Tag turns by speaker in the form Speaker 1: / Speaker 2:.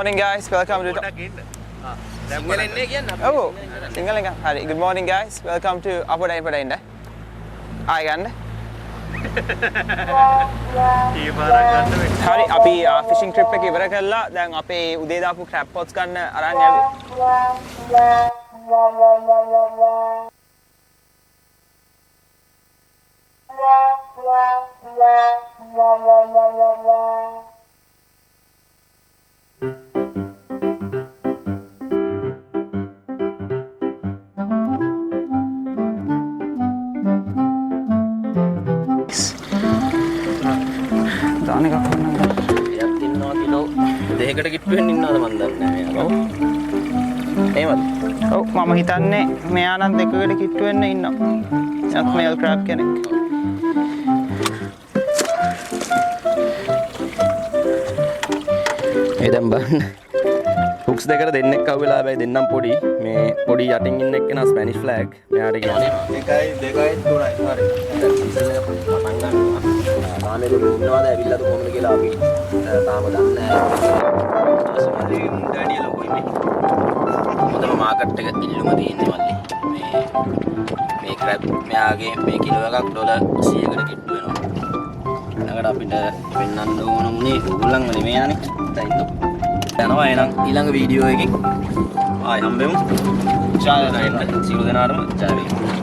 Speaker 1: Morning guys, welcome to Hari. Good morning guys, welcome to Apoda Inda. Hi ganda. Hari අපි fishing trip එක ඉවර කරලා දැන් අපේ උදේ දාපු crab pots ගන්න අරන් දාන එකක් වුණා.
Speaker 2: එයත් ඉන්නවා කිලෝ දෙකකට කිට්ටු වෙන්න ඉන්නවද මන් දන්නේ නැහැ. ඔව්. එහෙමද?
Speaker 1: ඔව් මම හිතන්නේ මෙයා නම් දෙකකට කිට්ටු වෙන්න ඉන්නවා. එයාත් මේල් ක්‍රැබ් කෙනෙක්.
Speaker 2: ඒ දැන් බලන්න. හුක්ස් දෙකට දෙන්නෙක් අහුවෙලා හැබැයි දෙන්නම් පොඩි. මේ පොඩි යටින් ඉන්න එක්කෙනා ස්පැනිෂ් ෆ්ලැග්. මෙයාට කියන්නේ 1 2 3යි. හරි. සීසන් එක පටන් ගන්නවා. තාමේ ඉන්නවාද ඇවිල්ලාද කොහොමද කියලා අපි තාම දන්නේ නැහැ. සමහරවිට ඩැඩි ලොකුයි මේ. මොකද මාකට් එක ඉල්ලුම තියෙන්නේ මල්ලි. මේ ක්‍රැබ් මෙයාගේ මේ කිලෝ එකක් ඩොලර් 100කට කිට්ටු වෙනවා. ඊළඟට අපිට පෙන්වන්න ඕන උනේ ඕගොල්ලන්ව නෙමෙයි යන්නේ. දැන් යනවා එහෙනම් ඊළඟ වීඩියෝ එකකින් ආයි හම්බෙමු. චානල් එකට සියලු දෙනාටම ජය වේවා.